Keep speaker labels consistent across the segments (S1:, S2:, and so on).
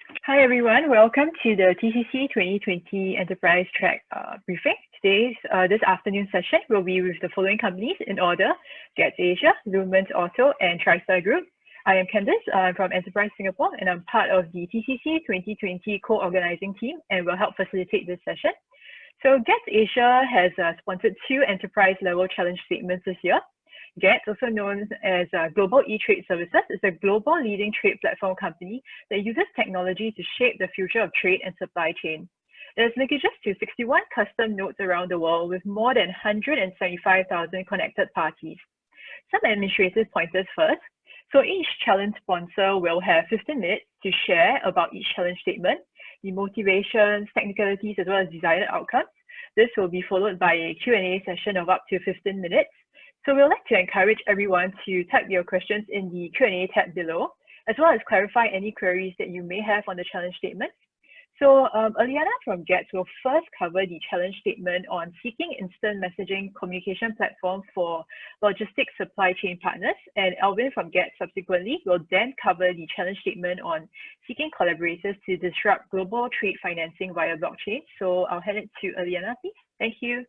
S1: Hi everyone, welcome to the TCC 2020 Enterprise Track briefing. This afternoon session will be with the following companies in order: GeTS Asia, Lumens Auto, and TriStar Group. I am Candice from Enterprise Singapore, and I'm part of the TCC 2020 co-organizing team and will help facilitate this session. So GeTS Asia has sponsored 2 enterprise-level challenge statements this year. GeTS, also known as Global E-Trade Services, is a global leading trade platform company that uses technology to shape the future of trade and supply chain. It has linkages to 61 custom nodes around the world with more than 175,000 connected parties. Some administrative pointers first. So each challenge sponsor will have 15 minutes to share about each challenge statement, the motivations, technicalities, as well as desired outcomes. This will be followed by a Q&A session of up to 15 minutes. So we'd like to encourage everyone to type your questions in the Q&A tab below, as well as clarify any queries that you may have on the challenge statement. So Aliana from GeTS will first cover the challenge statement on seeking instant messaging communication platform for logistics supply chain partners, and Alvin from GeTS subsequently will then cover the challenge statement on seeking collaborators to disrupt global trade financing via blockchain. So I'll hand it to Aliana, please. Thank you.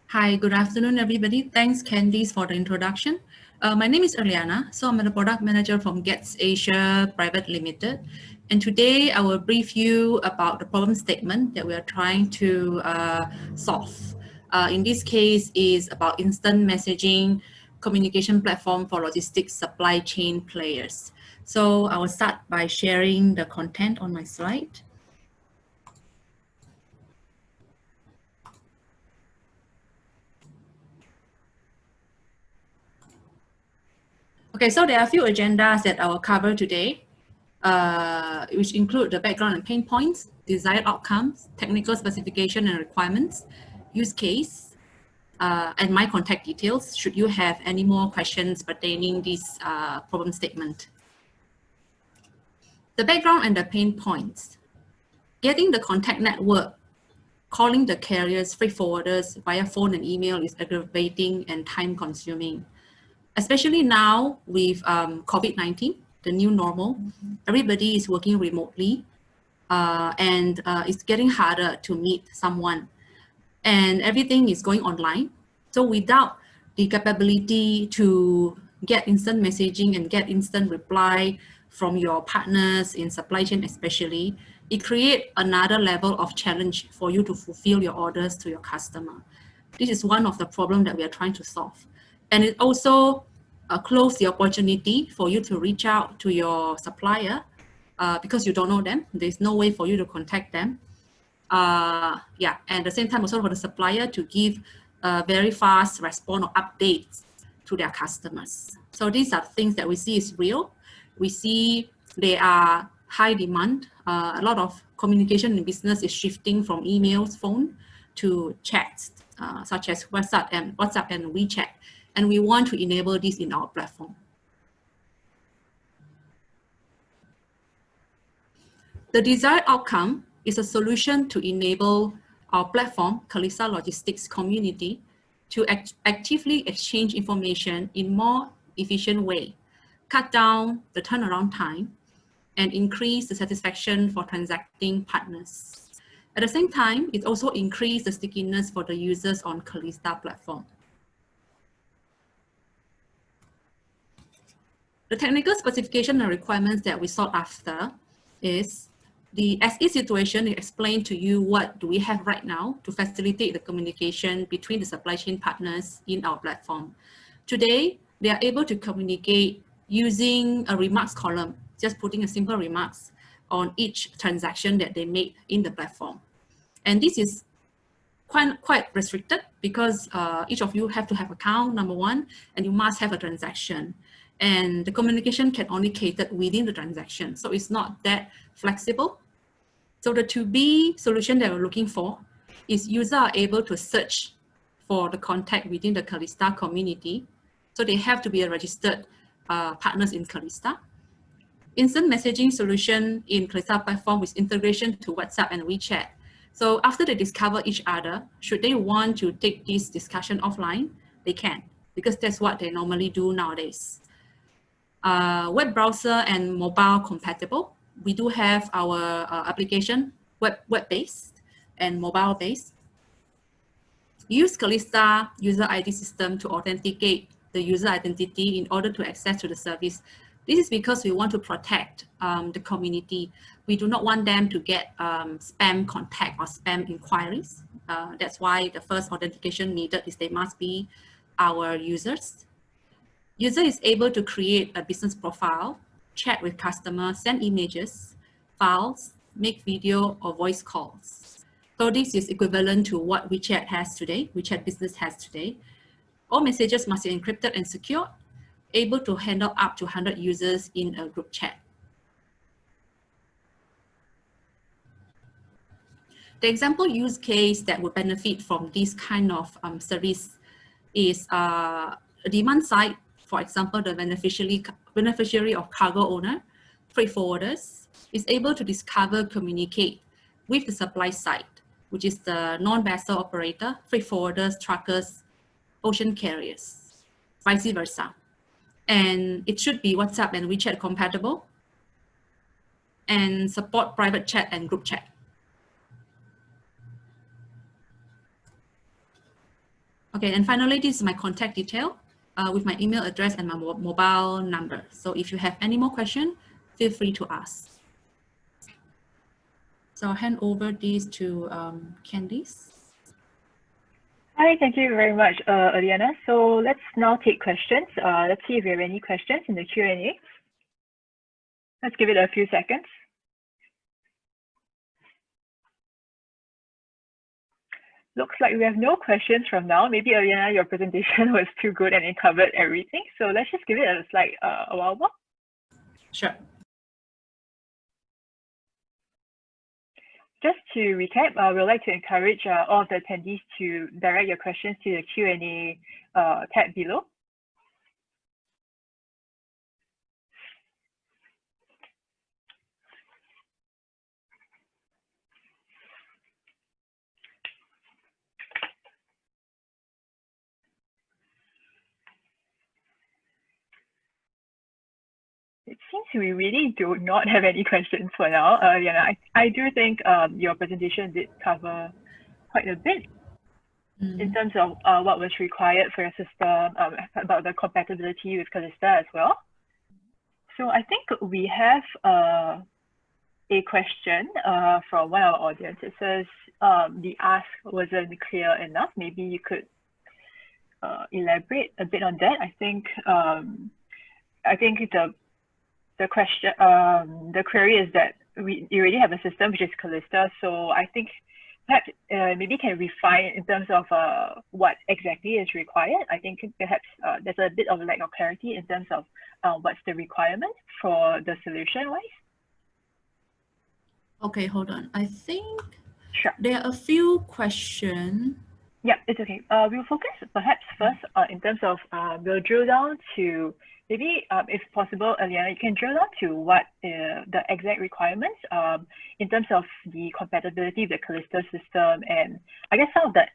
S2: Hi, good afternoon, everybody. Thanks, Candice, for the introduction. My name is Eliana, so I'm the product manager from GeTS Asia Private Limited. And today I will brief you about the problem statement that we are trying to solve. In this case is about instant messaging communication platform for logistics supply chain players. So I will start by sharing the content on my slide. Okay, so there are a few agendas that I will cover today, which include the background and pain points, desired outcomes, technical specification and requirements, use case, and my contact details should you have any more questions pertaining this problem statement. The background and the pain points. Getting the contact network, calling the carriers, freight forwarders via phone and email is aggravating and time consuming. Especially now with COVID-19, the new normal, everybody is working remotely and it's getting harder to meet someone and everything is going online. So without the capability to get instant messaging and get instant reply from your partners in supply chain especially, it creates another level of challenge for you to fulfill your orders to your customer. This is one of the problems that we are trying to solve. And it also close the opportunity for you to reach out to your supplier because you don't know them. There's no way for you to contact them. And at the same time also for the supplier to give very fast response or updates to their customers. So these are things that we see is real. We see they are high demand. A lot of communication in business is shifting from emails, phone to chats, such as WhatsApp and WeChat. And we want to enable this in our platform. The desired outcome is a solution to enable our platform, Kalista Logistics Community, to actively exchange information in more efficient way, cut down the turnaround time, and increase the satisfaction for transacting partners. At the same time, it also increases the stickiness for the users on Kalista platform. The technical specification and requirements that we sought after is the as-is situation. Explain to you what do we have right now to facilitate the communication between the supply chain partners in our platform. Today, they are able to communicate using a remarks column, just putting a simple remarks on each transaction that they make in the platform. And this is quite restricted because each of you have to have account, number one, and you must have a transaction. And the communication can only cater within the transaction. So it's not that flexible. So the to-be solution that we're looking for is users are able to search for the contact within the Kalista community. So they have to be a registered partners in Kalista. Instant messaging solution in Kalista platform with integration to WhatsApp and WeChat. So after they discover each other, should they want to take this discussion offline, they can, because that's what they normally do nowadays. Web browser and mobile compatible. We do have our application web-based and mobile-based. Use Calista user ID system to authenticate the user identity in order to access to the service. This is because we want to protect the community. We do not want them to get spam contact or spam inquiries. That's why the first authentication needed is they must be our users. User is able to create a business profile, chat with customers, send images, files, make video or voice calls. So this is equivalent to what WeChat has today, WeChat Business has today. All messages must be encrypted and secure, able to handle up to 100 users in a group chat. The example use case that would benefit from this kind of service is a demand side. For example, the beneficiary of cargo owner, freight forwarders, is able to discover, communicate with the supply side, which is the non-vessel operator, freight forwarders, truckers, ocean carriers, vice versa. And it should be WhatsApp and WeChat compatible and support private chat and group chat. Okay, and finally, this is my contact detail with my email address and my mobile number. So if you have any more questions, feel free to ask. So I'll hand over these to Candice.
S1: Hi, thank you very much, Aliana. So let's now take questions. Let's see if we have any questions in the Q&A. Let's give it a few seconds. Looks like we have no questions from now. Maybe, Aliana, your presentation was too good and it covered everything. So let's just give it a while more.
S2: Sure.
S1: Just to recap, we'd like to encourage all of the attendees to direct your questions to the Q&A tab below. It seems we really do not have any questions for now. I do think your presentation did cover quite a bit in terms of what was required for your system, about the compatibility with Calista as well. So I think we have a question from one of our audience. It says the ask wasn't clear enough. Maybe you could elaborate a bit on that. I think the question, the query is that you already have a system which is Calista. So I think perhaps maybe can refine in terms of what exactly is required. I think perhaps there's a bit of lack of clarity in terms of what's the requirement for the solution wise.
S2: Okay, hold on. I think
S1: sure.
S2: There are a few questions.
S1: Yeah, it's okay. We'll focus perhaps first in terms of we'll drill down to maybe if possible, Aliana, you can drill down to what the exact requirements in terms of the compatibility with the Calista system, and I guess some of the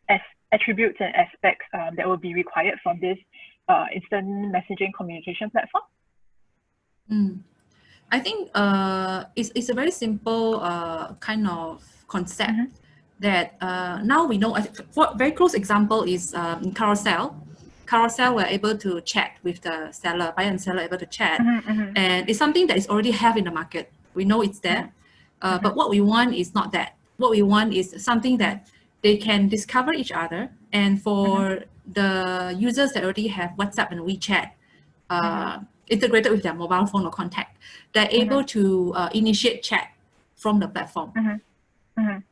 S1: attributes and aspects that will be required from this instant messaging communication platform.
S2: I think it's a very simple kind of concept that now we know. For very close example is in Carousel. Carousel, we're able to chat with the seller, buyer and seller able to chat. And it's something that is already have in the market. We know it's there. But what we want is not that. What we want is something that they can discover each other. And for the users that already have WhatsApp and WeChat integrated with their mobile phone or contact, they're able to initiate chat from the platform.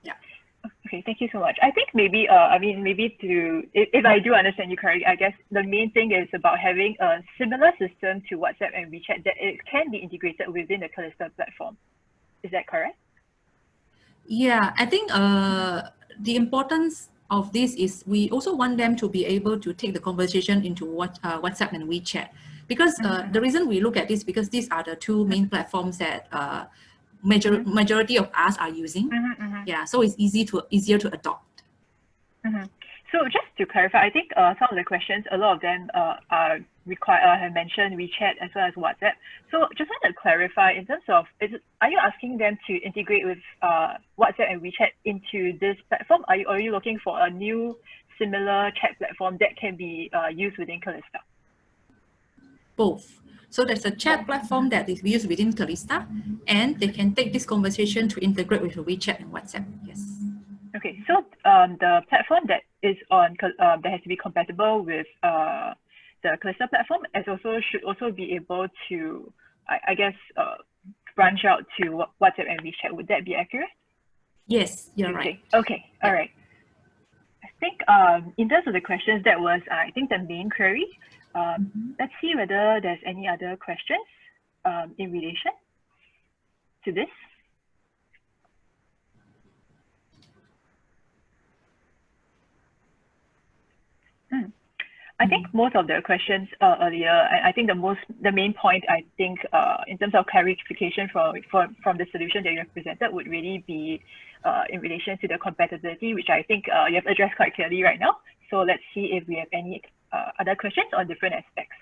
S2: Yeah.
S1: Okay, thank you so much. I think maybe, if I do understand you correctly, I guess the main thing is about having a similar system to WhatsApp and WeChat that it can be integrated within the Calista platform. Is that correct?
S2: Yeah, I think the importance of this is we also want them to be able to take the conversation into WhatsApp and WeChat. Because the reason we look at this, because these are the two main platforms that majority of us are using. Yeah, so it's easier to adopt.
S1: So just to clarify, I think some of the questions, a lot of them have mentioned WeChat as well as WhatsApp. So just want to clarify in terms of, are you asking them to integrate with WhatsApp and WeChat into this platform? Are you looking for a new similar chat platform that can be used within Calista?
S2: Both. So there's a chat platform that is used within Calista, and they can take this conversation to integrate with WeChat and WhatsApp. Yes.
S1: Okay, so the platform that is on that has to be compatible with the Calista platform should also be able to, I guess, branch out to WhatsApp and WeChat. Would that be accurate?
S2: Yes, you're right.
S1: Okay, all right. I think in terms of the questions, that was I think the main query. Let's see whether there's any other questions in relation to this. I think most of the questions earlier, I think the main point, I think, in terms of clarification from the solution that you have presented would really be in relation to the compatibility, which I think you have addressed quite clearly right now. So let's see if we have any other questions on different aspects.